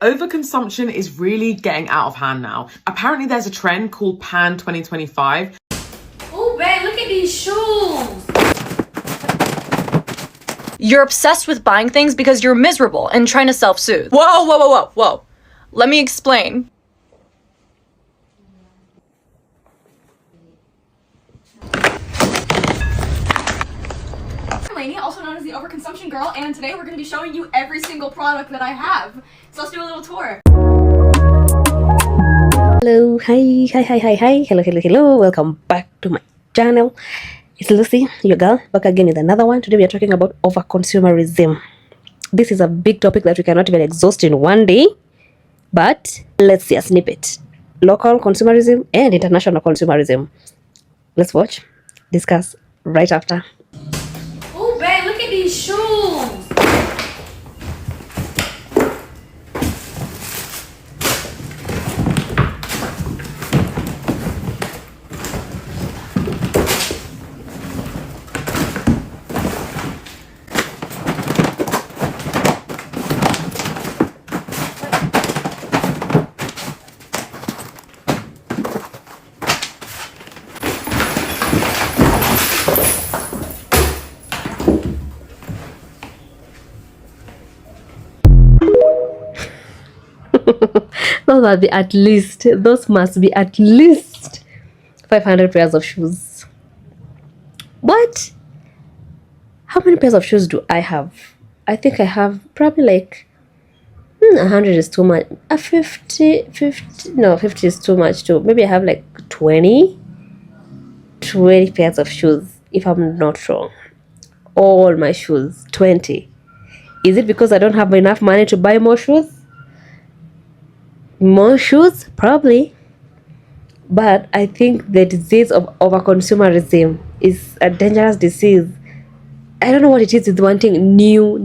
Overconsumption is really getting out of hand now. Apparently there's a trend called Pan 2025. Oh, babe, look at these shoes. You're obsessed with buying things because you're miserable and trying to self-soothe. Whoa, whoa, whoa, whoa, whoa. Let me explain. I'm Lainey, also known as the Overconsumption Girl, and today we're going to be showing you every single product that I have. So let's do a little tour. Hello, hi, hello, welcome back to my channel. It's Lucy, your girl, back again with another one. Today we are talking about over-consumerism. This is a big topic that we cannot even exhaust in one day, but let's see a snippet. Local consumerism and international consumerism. Let's watch, discuss right after. Oh, babe, look at these shoes. Those must be at least 500 pairs of shoes. What? How many pairs of shoes do I have? I think I have probably like 100 is too much. 50 is too much too. Maybe I have like 20 pairs of shoes, if I'm not wrong. All my shoes, 20. Is it because I don't have enough money to buy more shoes? More shoes? Probably. But I think the disease of over-consumerism is a dangerous disease. I don't know what it is with wanting new.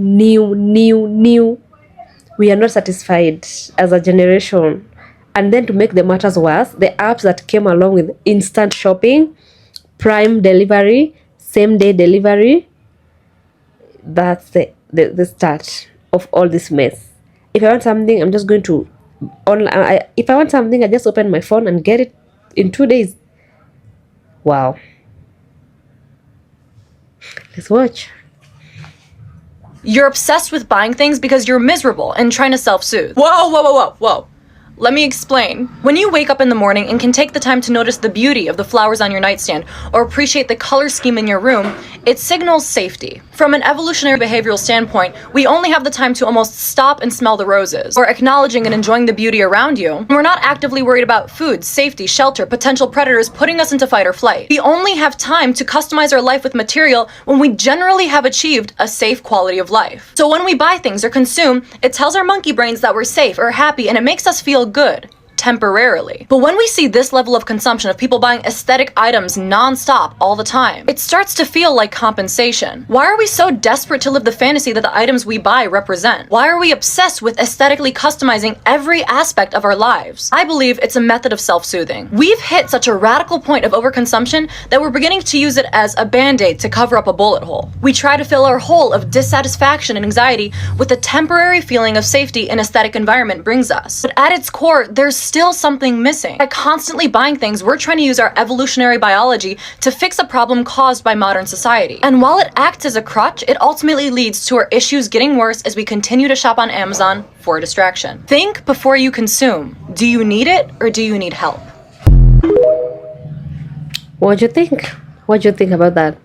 We are not satisfied as a generation. And then to make the matters worse, the apps that came along with instant shopping, prime delivery, same day delivery, that's the start of all this mess. If I want something, I'm just going to if I want something, I just open my phone and get it in 2 days. Wow. Let's watch. You're obsessed with buying things because you're miserable and trying to self-soothe. Whoa, whoa, whoa, whoa, whoa. Let me explain. When you wake up in the morning and can take the time to notice the beauty of the flowers on your nightstand or appreciate the color scheme in your room, it signals safety. From an evolutionary behavioral standpoint, we only have the time to almost stop and smell the roses, or acknowledging and enjoying the beauty around you. We're not actively worried about food, safety, shelter, potential predators putting us into fight or flight. We only have time to customize our life with material when we generally have achieved a safe quality of life. So when we buy things or consume, it tells our monkey brains that we're safe or happy, and it makes us feel good. Temporarily. But when we see this level of consumption of people buying aesthetic items non-stop all the time, it starts to feel like compensation. Why are we so desperate to live the fantasy that the items we buy represent? Why are we obsessed with aesthetically customizing every aspect of our lives? I believe it's a method of self-soothing. We've hit such a radical point of overconsumption that we're beginning to use it as a band-aid to cover up a bullet hole. We try to fill our hole of dissatisfaction and anxiety with the temporary feeling of safety an aesthetic environment brings us. But at its core, there's still something missing. By constantly buying things, we're trying to use our evolutionary biology to fix a problem caused by modern society. And while it acts as a crutch, it ultimately leads to our issues getting worse as we continue to shop on Amazon for distraction. Think before you consume. Do you need it or do you need help? What do you think? What do you think about that?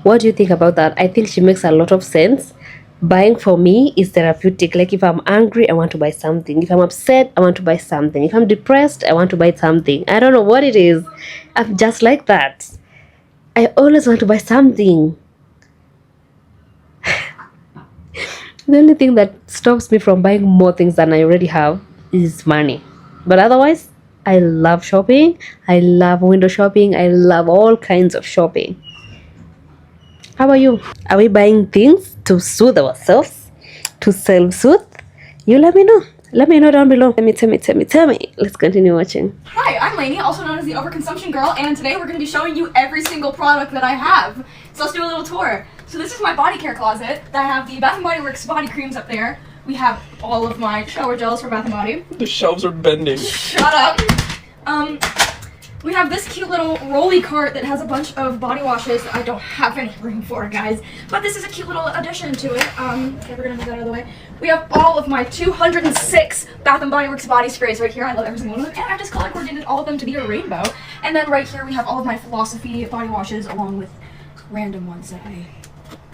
What do you think about that? I think she makes a lot of sense. Buying for me is therapeutic. Like if I'm angry, I want to buy something. If I'm upset, I want to buy something. If I'm depressed, I want to buy something. I don't know what it is. I'm just like that. I always want to buy something. The only thing that stops me from buying more things than I already have is money. But otherwise, I love shopping. I love window shopping. I love all kinds of shopping. How about you? Are we buying things to soothe ourselves? To self-soothe? You let me know. Let me know down below. Tell me. Let's continue watching. Hi, I'm Lainey, also known as the Overconsumption Girl, and today we're going to be showing you every single product that I have. So let's do a little tour. So this is my body care closet. I have the Bath & Body Works body creams up there, we have all of my shower gels for Bath and Body. The shelves are bending. Shut up. We have this cute little rolly cart that has a bunch of body washes that I don't have any room for, guys. But this is a cute little addition to it. Okay, we're gonna move that out of the way. We have all of my 206 Bath and Body Works body sprays right here. I love every single one of them. And I just color coordinated all of them to be a rainbow. And then right here we have all of my Philosophy body washes along with random ones that I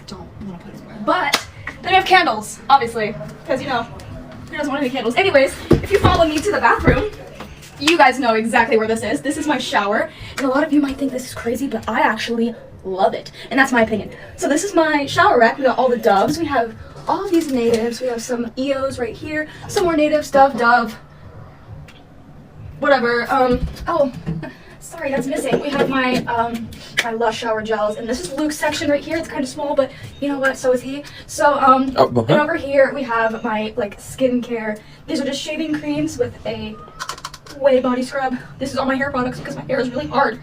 don't want to put anywhere. But then we have candles, obviously. Because, you know, who doesn't want any candles? Anyways, if you follow me to the bathroom, you guys know exactly where this is. This is my shower, and a lot of you might think this is crazy, but I actually love it, and that's my opinion. So this is my shower rack. We got all the Doves. We have all of these natives. We have some EOs right here, some more native stuff, Dove, whatever. Oh, sorry, that's missing. We have my my Lush shower gels, and this is Luke's section right here. It's kind of small, but you know what? So is he. So and over here we have my like skincare. These are just shaving creams with a Way body scrub. This is all my hair products because my hair is really hard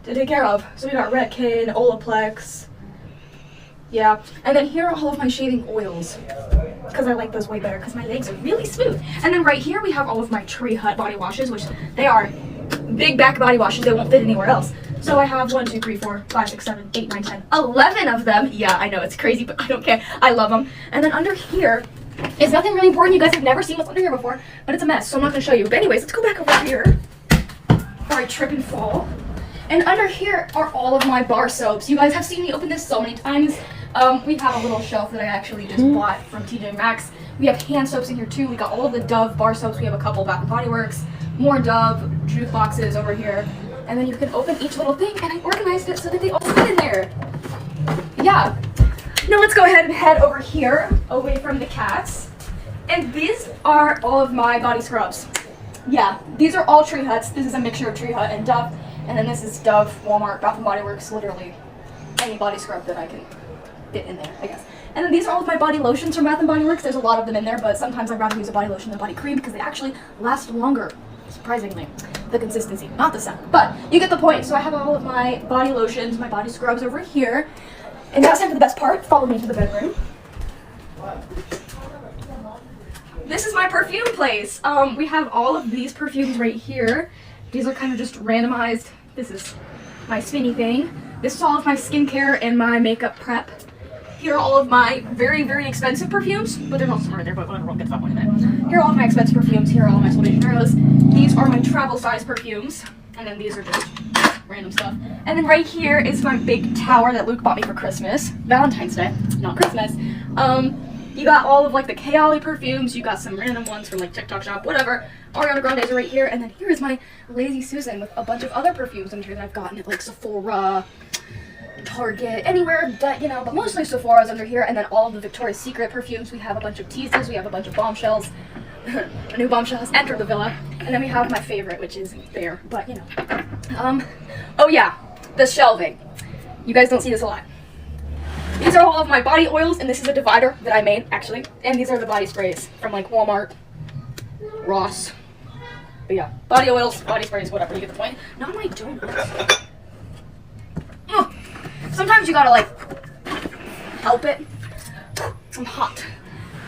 to take care of. So we got Redken, Olaplex. Yeah. And then here are all of my shaving oils because I like those way better because my legs are really smooth. And then right here we have all of my Tree Hut body washes, which they are big back body washes. They won't fit anywhere else. So I have 1, 2, 3, 4, 5, 6, 7, 8, 9, 10, 11 of them. Yeah, I know it's crazy, but I don't care. I love them. And then under here is nothing really important. You guys have never seen what's under here before, but it's a mess, so I'm not going to show you. But anyways, let's go back over here before I trip and fall. And under here are all of my bar soaps. You guys have seen me open this so many times. We have a little shelf that I actually just bought from TJ Maxx. We have hand soaps in here too. We got all of the Dove bar soaps. We have a couple Bath and Body Works, more Dove juice boxes over here. And then you can open each little thing, and I organized it so that they all fit in there. Yeah. Now let's go ahead and head over here, away from the cats. And these are all of my body scrubs. Yeah, these are all Tree Huts. This is a mixture of Tree Hut and Dove. And then this is Dove, Walmart, Bath and Body Works, literally any body scrub that I can fit in there, I guess. And then these are all of my body lotions from Bath and Body Works. There's a lot of them in there, but sometimes I'd rather use a body lotion than body cream because they actually last longer, surprisingly. The consistency, not the scent. But you get the point. So I have all of my body lotions, my body scrubs over here. And now it's time for the best part. Follow me to the bedroom. This is my perfume place. We have all of these perfumes right here. These are kind of just randomized. This is my spinny thing. This is all of my skincare and my makeup prep. Here are all of my very, very expensive perfumes, but there's also more in there, but whatever, we'll get to that one in a minute. Here are all of my expensive perfumes. Here are all of my Sol de Janeiros. These are my travel size perfumes. And then these are just random stuff. And then right here is my big tower that Luke bought me for Christmas. Valentine's Day, not Christmas. You got all of like the Kayali perfumes. You got some random ones from like TikTok shop, whatever. Ariana Grande's are right here. And then here is my Lazy Susan with a bunch of other perfumes in here that I've gotten at like Sephora, Target, anywhere that, you know, but mostly Sephora's under here. And then all of the Victoria's Secret perfumes. We have a bunch of teases. We have a bunch of bombshells. New bombshells enter the villa. And then we have my favorite, which is there, but you know. Oh yeah, the shelving. You guys don't see this a lot. These are all of my body oils, and this is a divider that I made, actually. And these are the body sprays from like Walmart, Ross. But yeah, body oils, body sprays, whatever, you get the point. Not my donuts. Sometimes you gotta like help it. I'm hot.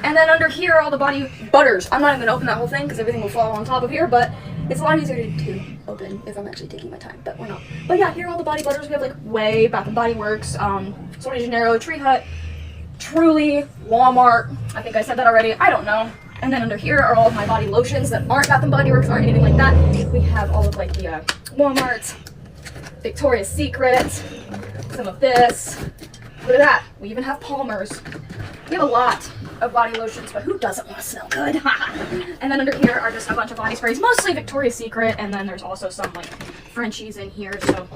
And then under here are all the body butters. I'm not even gonna open that whole thing because everything will fall on top of here, but it's a lot easier to open if I'm actually taking my time, but we're not. But yeah, here are all the body butters. We have like Way, Bath and Body Works, Sol de Janeiro, Tree Hut, Truly, Walmart. I think I said that already. I don't know. And then under here are all of my body lotions that aren't Bath and Body Works or anything like that. We have all of like the Walmart, Victoria's Secret, some of this. Look at that. We even have Palmer's. We have a lot of body lotions, but who doesn't want to smell good? And then under here are just a bunch of body sprays, mostly Victoria's Secret, and then there's also some like Frenchies in here, so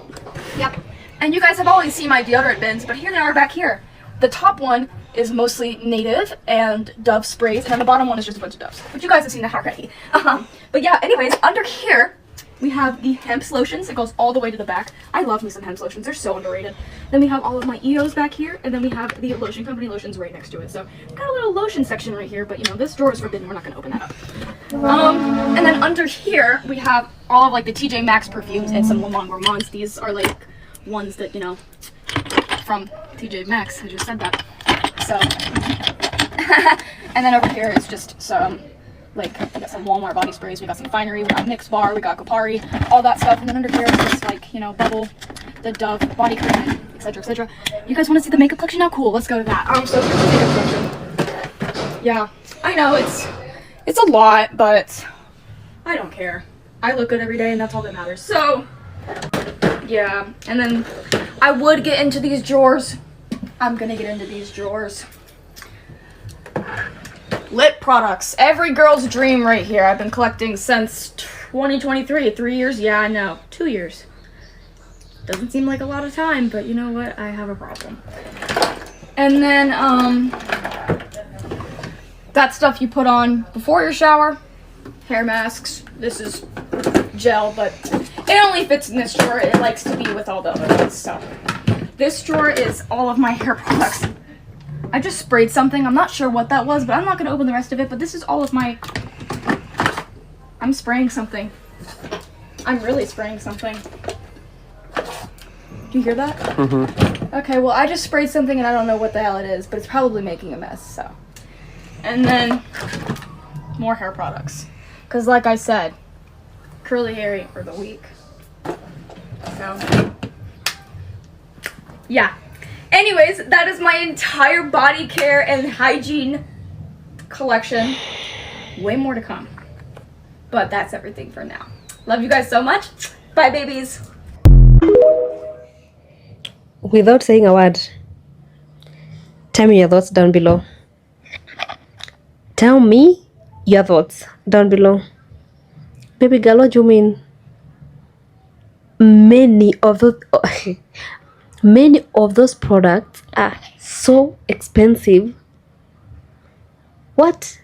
yep. And you guys have always seen my deodorant bins, but here they are back here. The top one is mostly Native and Dove sprays, and then the bottom one is just a bunch of Doves, but you guys have seen that already. But yeah, anyways, under here we have the Hemp's lotions. It goes all the way to the back. I love me some Hemp's lotions. They're so underrated. Then we have all of my EOs back here, and then we have the lotion company lotions right next to it. So got a little lotion section right here, but you know, this drawer is forbidden. We're not going to open that up. And then under here we have all of like the TJ Maxx perfumes and some Le Monde Gourmands. These are like ones that, you know, from TJ Maxx. I just said that. So And then over here is just some, like, we got some Walmart body sprays, we got some Finery, we got Nix Bar, we got Kopari, all that stuff. And then under here is just like, you know, Bubble, the Dove body cream, etc., etc. You guys want to see the makeup collection now? Cool, let's go to that. So here's the makeup collection. Yeah, I know it's a lot, but I don't care. I look good every day, and that's all that matters. So, yeah. And then I would get into these drawers. I'm gonna get into these drawers. Lip products. Every girl's dream right here. I've been collecting since 2023. 3 years? Yeah, I know. 2 years. Doesn't seem like a lot of time, but you know what? I have a problem. And then, that stuff you put on before your shower. Hair masks. This is gel, but it only fits in this drawer. It likes to be with all the other ones, so. This drawer is all of my hair products. I just sprayed something. I'm not sure what that was, but I'm not going to open the rest of it. But this is all of my... I'm spraying something. I'm really spraying something. Do you hear that? Mm-hmm. Okay, well, I just sprayed something and I don't know what the hell it is, but it's probably making a mess, so. And then more hair products. Because like I said, curly hair ain't for the weak. So, yeah. Anyways, that is my entire body care and hygiene collection. Way more to come. But that's everything for now. Love you guys so much. Bye, babies. Without saying a word, tell me your thoughts down below. Tell me your thoughts down below. Baby girl, what do you mean? Many of those products are so expensive. What?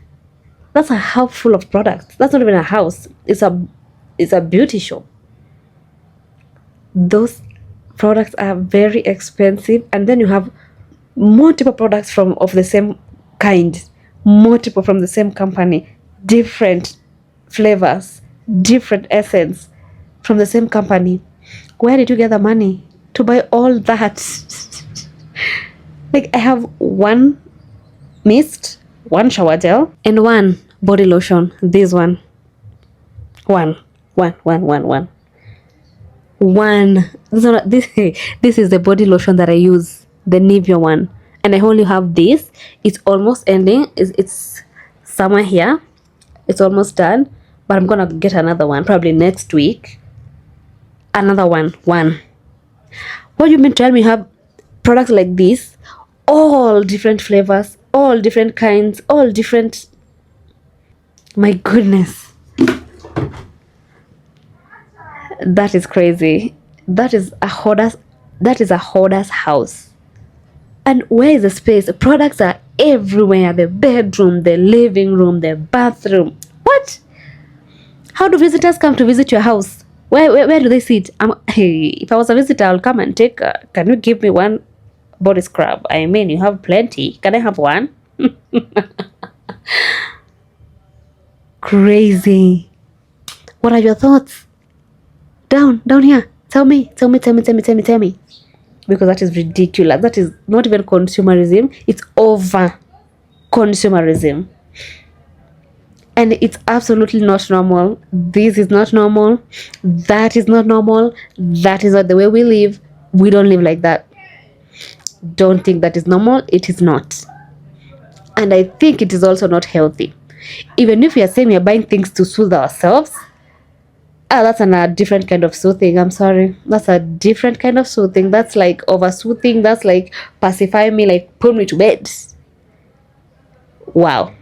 That's a house full of products. That's not even a house. It's a beauty shop. Those products are very expensive, and then you have multiple products of the same kind, multiple from the same company, different flavors, different essence from the same company. Where did you get the money to buy all that? Like, I have one mist, one shower gel, and one body lotion. This one. One. This is the body lotion that I use, the Nivea one, and I only have this. It's almost ending. It's somewhere here. It's almost done, but I'm gonna get another one probably next week. Another one. What do you mean? Tell me you have products like this, all different flavors, all different kinds, all different. My goodness. That is crazy. That is a hoarder's house. And where is the space? Products are everywhere. The bedroom, the living room, the bathroom. What? How do visitors come to visit your house? Where do they sit? Hey, if I was a visitor, I'll come and take. Can you give me one body scrub? I mean, you have plenty. Can I have one? Crazy. What are your thoughts? Down here. Tell me. Because that is ridiculous. That is not even consumerism. It's over-consumerism. And it's absolutely not normal. This is not normal. That is not normal. That is not the way we live. We don't live like that. Don't think that is normal. It is not. And I think it is also not healthy. Even if we are saying we are buying things to soothe ourselves, that's a different kind of soothing. I'm sorry. That's a different kind of soothing. That's like over-soothing. That's like pacify me, like put me to bed. Wow.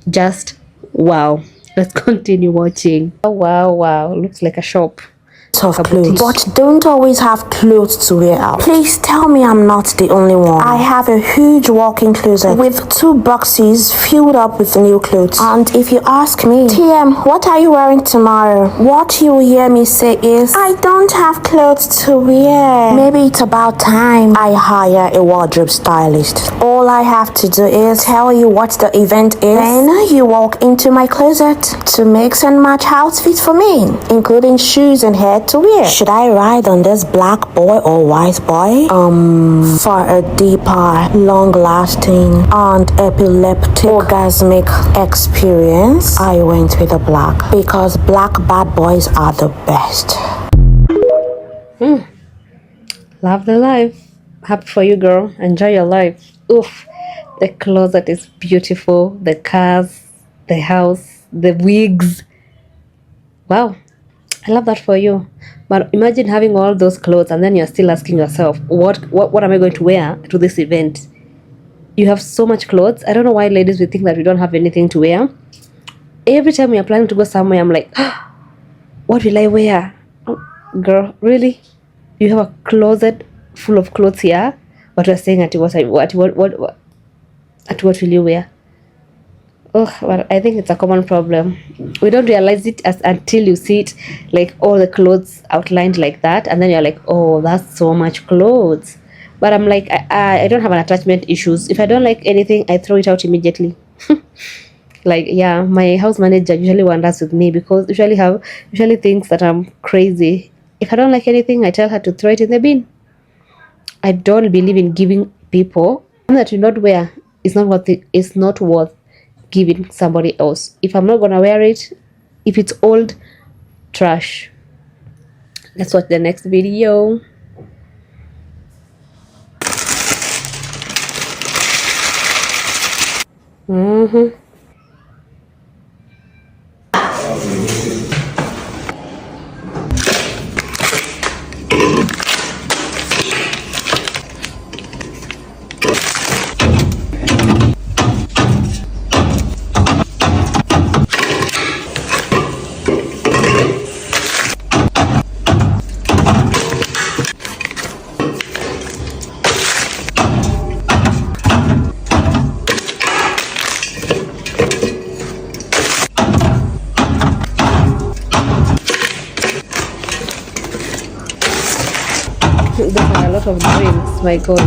Just wow. Let's continue watching. Oh, wow. Looks like a shop. Of clothes, but don't always have clothes to wear out. Please tell me I'm not the only one. I have a huge walk-in closet with 2 boxes filled up with new clothes. And if you ask me, TM, what are you wearing tomorrow? What you will hear me say is, I don't have clothes to wear. Maybe it's about time I hire a wardrobe stylist. Or All I have to do is tell you what the event is. Then you walk into my closet to mix and match outfits for me, including shoes and hair to wear. Should I ride on this black boy or white boy? For a deeper, long-lasting, and epileptic orgasmic experience, I went with the black because black bad boys are the best. Love the life. Happy for you, girl. Enjoy your life. Oof. The closet is beautiful. The cars, the house, the wigs. Wow. I love that for you. But imagine having all those clothes and then you're still asking yourself, what am I going to wear to this event? You have so much clothes. I don't know why ladies would think that we don't have anything to wear. Every time we are planning to go somewhere, I'm like, what will I wear? Oh, girl, really? You have a closet full of clothes here, but we're saying at what will you wear? Oh, well, I think it's a common problem. We don't realize it until you see it, like all the clothes outlined like that, and then you're like, oh, that's so much clothes. But I'm like, I don't have an attachment issues. If I don't like anything, I throw it out immediately. Like, yeah, my house manager usually wonders with me because usually thinks that I'm crazy. If I don't like anything, I tell her to throw it in the bin. I don't believe in giving people that you not wear. It's not worth giving somebody else. If I'm not gonna wear it, if it's old, trash. Let's watch the next video. Those are a lot of drinks, my god.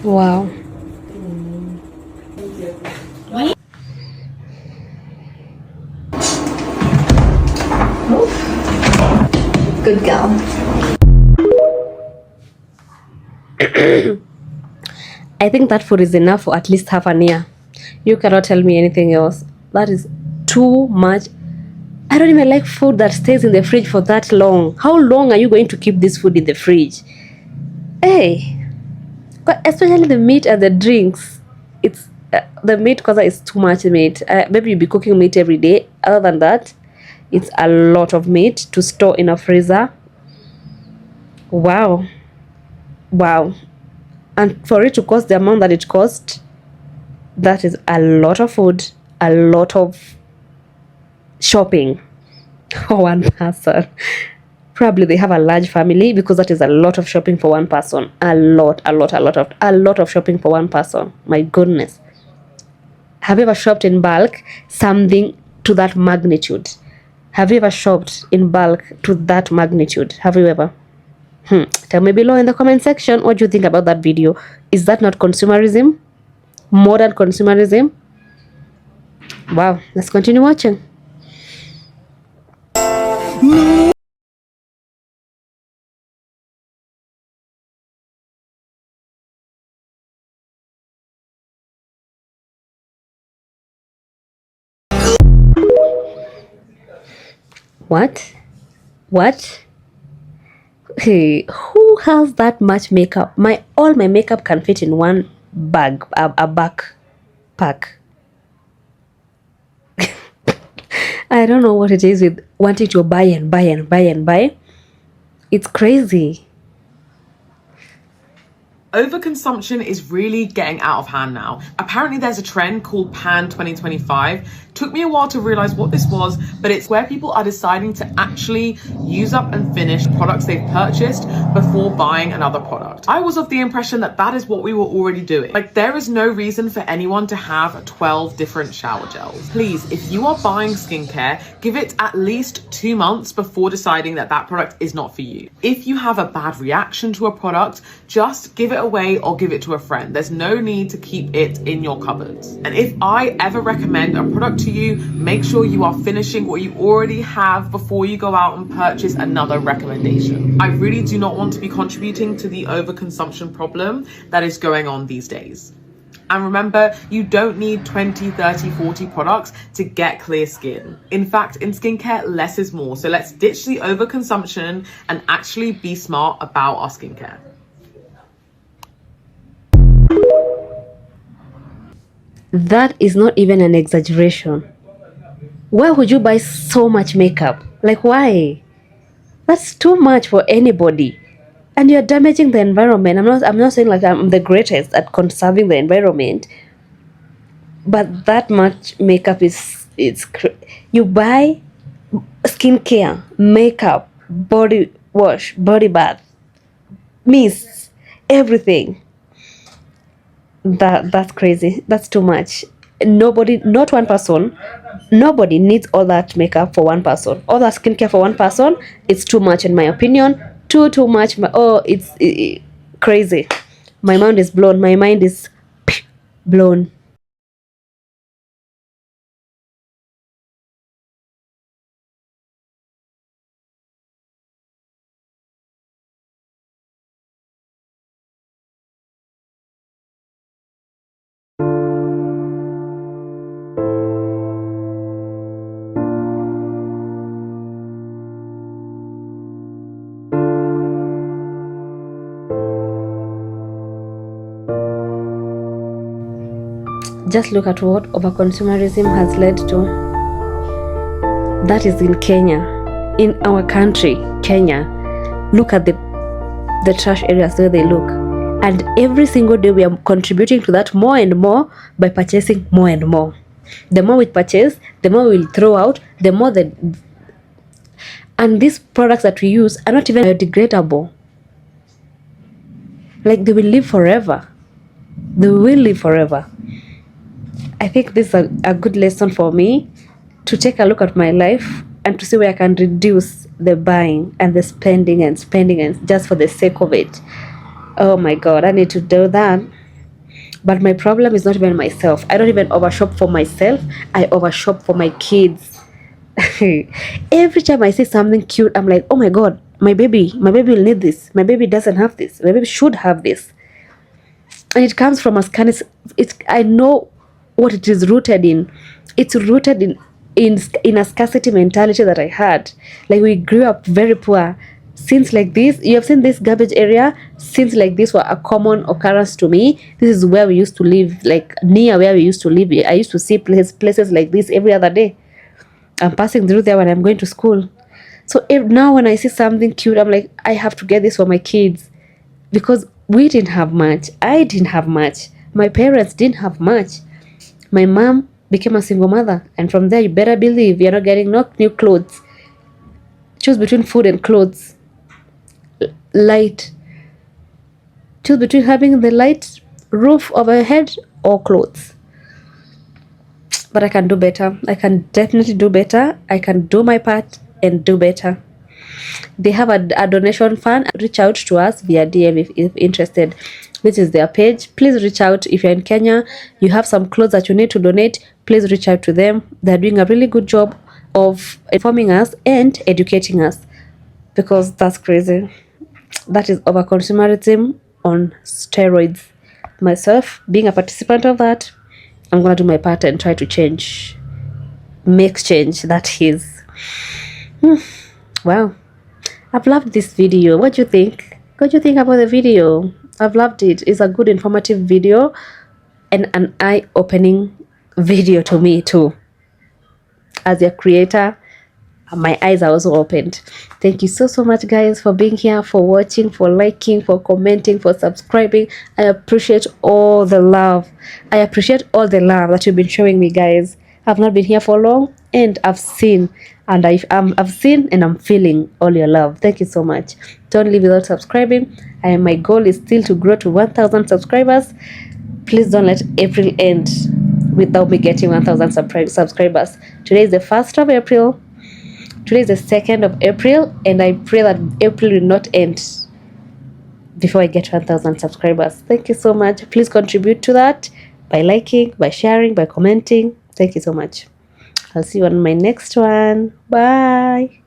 Wow. Good girl. I think that food is enough for at least half an year. You cannot tell me anything else. That is too much. I don't even like food that stays in the fridge for that long. How long are you going to keep this food in the fridge? Hey, but especially the meat and the drinks. It's the meat because it's too much meat. Maybe you'll be cooking meat every day. Other than that, it's a lot of meat to store in a freezer. Wow. Wow. And for it to cost the amount that it cost, that is a lot of food, a lot of shopping for one person. Probably they have a large family, because that is a lot of shopping for one person. A lot of shopping for one person. My goodness. Have you ever shopped in bulk something to that magnitude? Have you ever shopped in bulk to that magnitude? Have you ever? Tell me below in the comment section what you think about that video. Is that not consumerism? Modern consumerism? Wow, let's continue watching. What? Hey, who has that much makeup? All my makeup can fit in one bag, a backpack. I don't know what it is with wanting to buy and buy and buy and buy. It's crazy. Overconsumption is really getting out of hand now. Apparently there's a trend called Pan 2025. Took me a while to realize what this was, but it's where people are deciding to actually use up and finish products they've purchased before buying another product. I was of the impression that that is what we were already doing. Like, there is no reason for anyone to have 12 different shower gels. Please, if you are buying skincare, give it at least 2 months before deciding that that product is not for you. If you have a bad reaction to a product, just give it away or give it to a friend. There's no need to keep it in your cupboards. And if I ever recommend a product to you, make sure you are finishing what you already have before you go out and purchase another recommendation. I really do not want to be contributing to the overconsumption problem that is going on these days. And remember, you don't need 20, 30, 40 products to get clear skin. In fact, in skincare, less is more. So let's ditch the overconsumption and actually be smart about our skincare. That is not even an exaggeration. Why would you buy so much makeup? Like, why? That's too much for anybody. And you're damaging the environment. I'm not saying like I'm the greatest at conserving the environment, but that much makeup you buy skincare, makeup, body wash, body bath, mist, everything. That's crazy. That's too much. Not one person. Nobody needs all that makeup for one person. All that skincare for one person. It's too much in my opinion. Too much. It's crazy. My mind is blown. My mind is blown. Just look at what overconsumerism has led to. That is in Kenya, in our country, Kenya. Look at the the trash areas where they look. And every single day we are contributing to that more and more by purchasing more and more. The more we purchase, the more we will throw out, the more the... And these products that we use are not even biodegradable. Like, they will live forever. They will live forever. I think this is a good lesson for me to take a look at my life and to see where I can reduce the buying and the spending and just for the sake of it. Oh my God, I need to do that. But my problem is not even myself. I don't even overshop for myself. I overshop for my kids. Every time I see something cute, I'm like, oh my God, my baby will need this. My baby doesn't have this. My baby should have this. And it comes from a scarcity. I know what it is rooted in. It's rooted in a scarcity mentality that I had. Like, we grew up very poor. Since like this, you have seen this garbage area, since like this were a common occurrence to me. This is where we used to live, like near where we used to live. I used to see places like this every other day. I'm passing through there when I'm going to school. So now when I see something cute, I'm like, I have to get this for my kids. Because we didn't have much. I didn't have much. My parents didn't have much. My mom became a single mother. And from there, you better believe you're not getting no new clothes. Choose between food and clothes. Light. Choose between having the light roof over your head or clothes. But I can do better. I can definitely do better. I can do my part and do better. They have a donation fund. Reach out to us via DM if interested. This is their page. Please reach out if you're in Kenya. You have some clothes that you need to donate. Please reach out to them. They're doing a really good job of informing us and educating us, because that's crazy. That is over-consumerism on steroids. Myself, being a participant of that, I'm going to do my part and try to change. Make change, that is. Wow. I've loved this video. What do you think? What do you think about the video? I've loved it. It's a good informative video and an eye-opening video to me too. As a creator, my eyes are also opened. Thank you so much, guys, for being here, for watching, for liking, for commenting, for subscribing. I appreciate all the love. I appreciate all the love that you've been showing me, guys. I've not been here for long, and I've seen and I've seen and I'm feeling all your love. Thank you so much. Don't leave without subscribing. My goal is still to grow to 1,000 subscribers. Please don't let April end without me getting 1,000 subscribers. Today is the 1st of April. Today is the 2nd of April, and I pray that April will not end before I get 1,000 subscribers. Thank you so much. Please contribute to that by liking, by sharing, by commenting. Thank you so much. I'll see you on my next one. Bye.